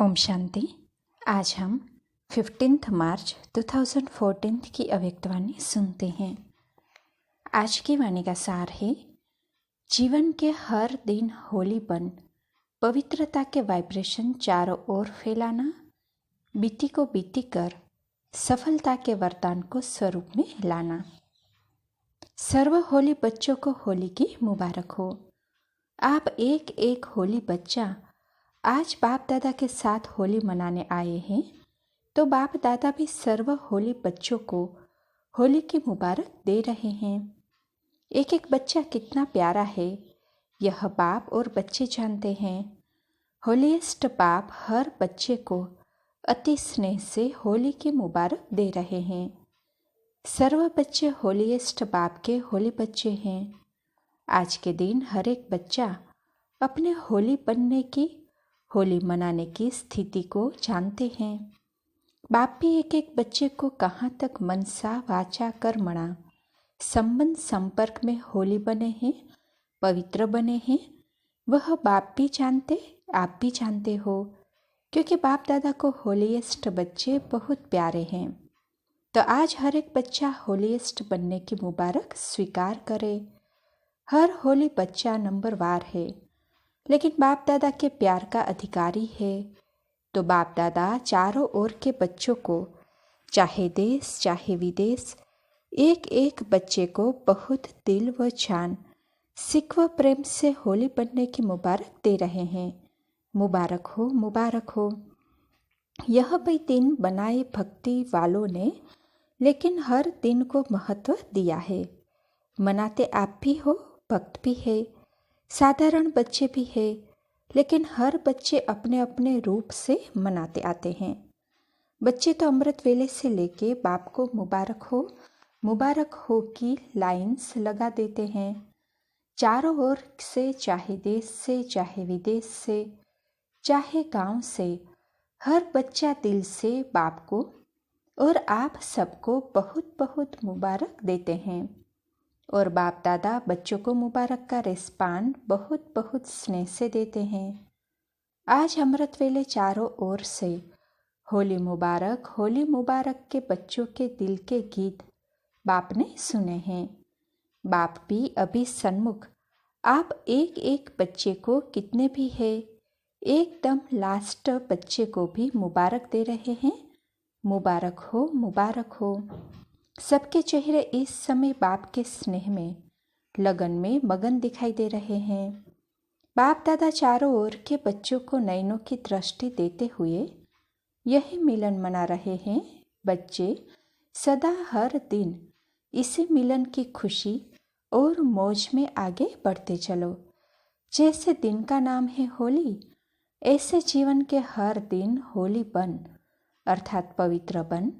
ओम शांति। आज हम 15 मार्च 2014 की अव्यक्तवाणी सुनते हैं। आज की वाणी का सार है, जीवन के हर दिन होलीपन, पवित्रता के वाइब्रेशन चारों ओर फैलाना, बीती को बीती कर सफलता के वरदान को स्वरूप में लाना। सर्व होली बच्चों को होली की मुबारक हो। आप एक एक होली बच्चा आज बाप दादा के साथ होली मनाने आए हैं, तो बाप दादा भी सर्व होली बच्चों को होली की मुबारक दे रहे हैं। एक एक बच्चा कितना प्यारा है, यह बाप और बच्चे जानते हैं। होलीएस्ट बाप हर बच्चे को अति स्नेह से होली की मुबारक दे रहे हैं। सर्व बच्चे होलीएस्ट बाप के होली बच्चे हैं। आज के दिन हर एक बच्चा अपने होली बनने की, होली मनाने की स्थिति को जानते हैं। बाप भी एक एक बच्चे को कहाँ तक मनसा वाचा कर्मणा संबंध संपर्क में होली बने हैं, पवित्र बने हैं, वह बाप भी जानते, आप भी जानते हो, क्योंकि बाप दादा को होलीएस्ट बच्चे बहुत प्यारे हैं। तो आज हर एक बच्चा होलीएस्ट बनने की मुबारक स्वीकार करे। हर होली बच्चा नंबरवार है, लेकिन बाप दादा के प्यार का अधिकारी है। तो बाप दादा चारों ओर के बच्चों को, चाहे देश चाहे विदेश, एक एक बच्चे को बहुत दिल व जान, सिख व प्रेम से होली बनने की मुबारक दे रहे हैं। मुबारक हो, मुबारक हो। यह भी दिन बनाए भक्ति वालों ने, लेकिन हर दिन को महत्व दिया है। मनाते आप भी हो, भक्त भी है, साधारण बच्चे भी है, लेकिन हर बच्चे अपने अपने रूप से मनाते आते हैं। बच्चे तो अमृत वेले से लेके बाप को मुबारक हो की लाइन्स लगा देते हैं। चारों ओर से, चाहे देश से, चाहे विदेश से, चाहे गांव से, हर बच्चा दिल से बाप को और आप सबको बहुत बहुत मुबारक देते हैं। और बाप दादा बच्चों को मुबारक का रिस्पान बहुत बहुत स्नेह से देते हैं। आज अमृत वेले चारों ओर से होली मुबारक के बच्चों के दिल के गीत बाप ने सुने हैं। बाप भी अभी सन्मुख आप एक एक बच्चे को, कितने भी है, एकदम लास्ट बच्चे को भी मुबारक दे रहे हैं। मुबारक हो, मुबारक हो। सबके चेहरे इस समय बाप के स्नेह में, लगन में मगन दिखाई दे रहे हैं। बाप दादा चारों ओर के बच्चों को नयनों की दृष्टि देते हुए यही मिलन मना रहे हैं। बच्चे सदा हर दिन इसी मिलन की खुशी और मौज में आगे बढ़ते चलो। जैसे दिन का नाम है होली, ऐसे जीवन के हर दिन होली बन, अर्थात पवित्र बन,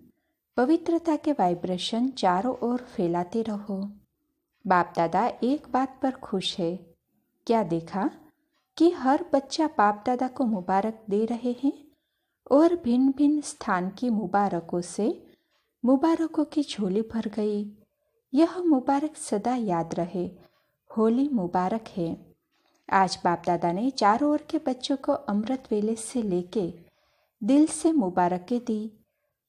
पवित्रता के वाइब्रेशन चारों ओर फैलाते रहो। बाप दादा एक बात पर खुश है। क्या देखा कि हर बच्चा बाप दादा को मुबारक दे रहे हैं और भिन्न भिन्न स्थान की मुबारकों से मुबारकों की झोली भर गई। यह मुबारक सदा याद रहे, होली मुबारक है। आज बाप दादा ने चारों ओर के बच्चों को अमृत वेले से लेके दिल से मुबारकें दी।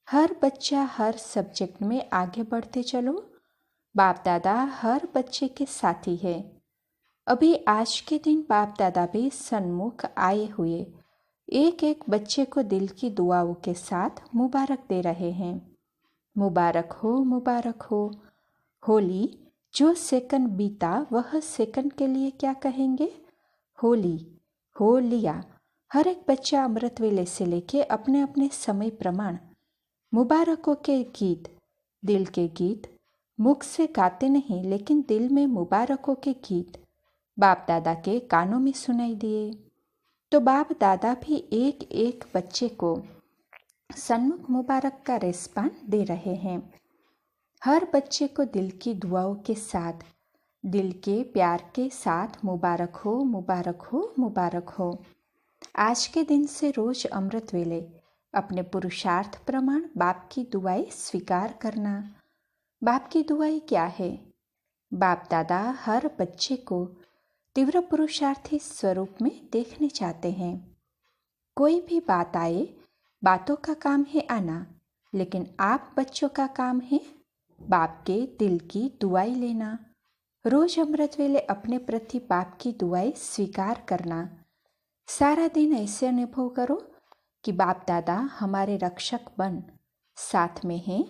हर बच्चा हर सब्जेक्ट में आगे बढ़ते चलो। बाप दादा हर बच्चे के साथी है। अभी आज के दिन बाप दादा भी सन्मुख आए हुए एक एक बच्चे को दिल की दुआओं के साथ मुबारक दे रहे हैं। मुबारक हो, मुबारक हो। होली जो सेकंड बीता, वह सेकंड के लिए क्या कहेंगे? होली हो लिया। हर एक बच्चा अमृत वेले से लेके अपने अपने समय प्रमाण मुबारकों के गीत, दिल के गीत, मुख से गाते नहीं, लेकिन दिल में मुबारकों के गीत बाप दादा के कानों में सुनाई दिए। तो बाप दादा भी एक एक बच्चे को सन्मुख मुबारक का रिस्पान दे रहे हैं। हर बच्चे को दिल की दुआओं के साथ, दिल के प्यार के साथ मुबारक हो, मुबारक हो, मुबारक हो। आज के दिन से रोज अमृत वेले अपने पुरुषार्थ प्रमाण बाप की दुआएं स्वीकार करना। बाप की दुआएं क्या है? बाप दादा हर बच्चे को तीव्र पुरुषार्थी स्वरूप में देखने चाहते हैं। कोई भी बात आए, बातों का काम है आना, लेकिन आप बच्चों का काम है बाप के दिल की दुआई लेना। रोज अमृत वेले अपने प्रति बाप की दुआई स्वीकार करना। सारा दिन ऐसे अनुभव करो कि बाप दादा हमारे रक्षक बन साथ में हैं।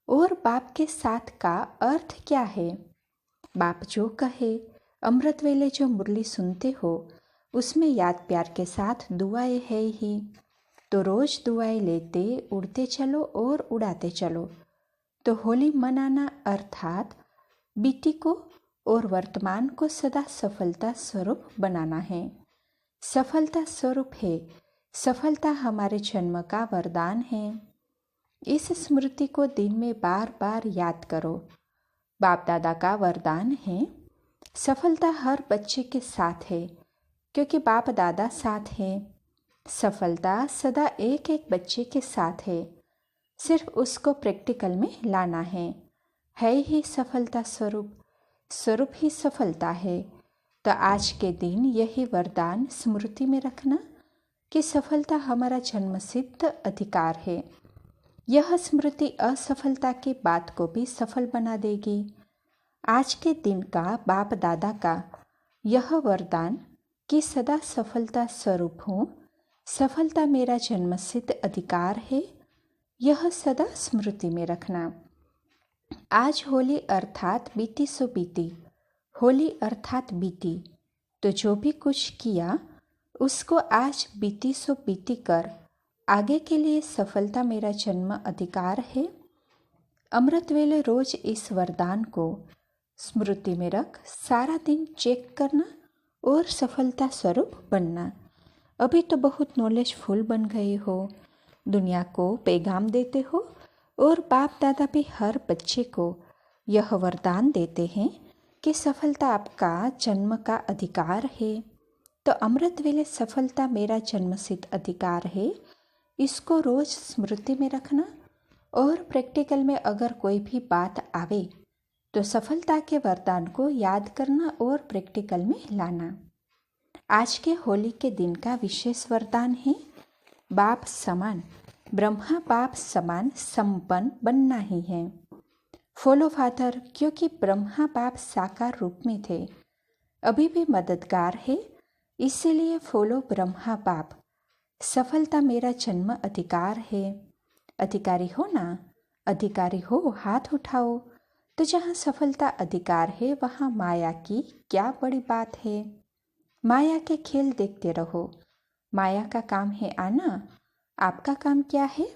और बाप के साथ का अर्थ क्या है? बाप जो कहे, अमृत वेले जो मुरली सुनते हो, उसमें याद प्यार के साथ दुआएं है ही। तो रोज दुआएं लेते उड़ते चलो और उड़ाते चलो। तो होली मनाना अर्थात बीती को और वर्तमान को सदा सफलता स्वरूप बनाना है। सफलता स्वरूप है, सफलता हमारे जन्म का वरदान है। इस स्मृति को दिन में बार बार याद करो। बाप दादा का वरदान है, सफलता हर बच्चे के साथ है क्योंकि बाप दादा साथ है। सफलता सदा एक एक बच्चे के साथ है, सिर्फ उसको प्रैक्टिकल में लाना है ही सफलता स्वरूप, स्वरूप ही सफलता है। तो आज के दिन यही वरदान स्मृति में रखना कि सफलता हमारा जन्मसिद्ध अधिकार है। यह स्मृति असफलता की बात को भी सफल बना देगी। आज के दिन का बाप दादा का यह वरदान कि सदा सफलता स्वरूप हूँ, सफलता मेरा जन्मसिद्ध अधिकार है, यह सदा स्मृति में रखना। आज होली अर्थात बीती सो बीती, होली अर्थात बीती। तो जो भी कुछ किया उसको आज बीती सो बीती कर आगे के लिए सफलता मेरा जन्म अधिकार है। अमृत वेले रोज इस वरदान को स्मृति में रख सारा दिन चेक करना और सफलता स्वरूप बनना। अभी तो बहुत नॉलेजफुल बन गए हो, दुनिया को पैगाम देते हो और बाप दादा भी हर बच्चे को यह वरदान देते हैं कि सफलता आपका जन्म का अधिकार है। तो अमृत वेले सफलता मेरा जन्मसिद्ध अधिकार है, इसको रोज स्मृति में रखना और प्रैक्टिकल में अगर कोई भी बात आवे तो सफलता के वरदान को याद करना और प्रैक्टिकल में लाना। आज के होली के दिन का विशेष वरदान है, बाप समान, ब्रह्मा बाप समान संपन्न बनना ही है। फॉलो फादर, क्योंकि ब्रह्मा बाप साकार रूप में थे, अभी भी मददगार है, इसीलिए फॉलो ब्रह्मा बाप। सफलता मेरा जन्म अधिकार है। अधिकारी हो ना? अधिकारी हो, हाथ उठाओ। तो जहाँ सफलता अधिकार है वहाँ माया की क्या बड़ी बात है। माया के खेल देखते रहो, माया का काम है आना, आपका काम क्या है?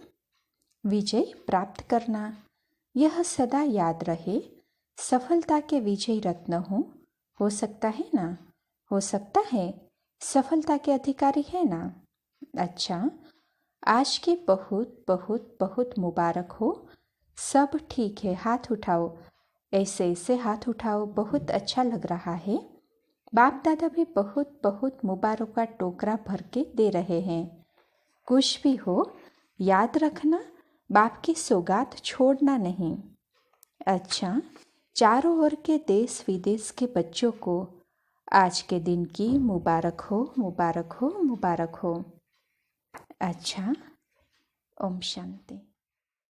विजय प्राप्त करना। यह सदा याद रहे, सफलता के विजय रत्न हूँ। हो सकता है ना? हो सकता है, सफलता के अधिकारी है ना? अच्छा, आज की बहुत बहुत बहुत मुबारक हो। सब ठीक है, हाथ उठाओ, ऐसे ऐसे हाथ उठाओ, बहुत अच्छा लग रहा है। बाप दादा भी बहुत बहुत मुबारक का टोकरा भर के दे रहे हैं। कुछ भी हो, याद रखना, बाप की सौगात छोड़ना नहीं। अच्छा, चारों ओर के देश विदेश के बच्चों को आज के दिन की मुबारक हो, मुबारक हो, मुबारक हो। अच्छा, ओम शांति।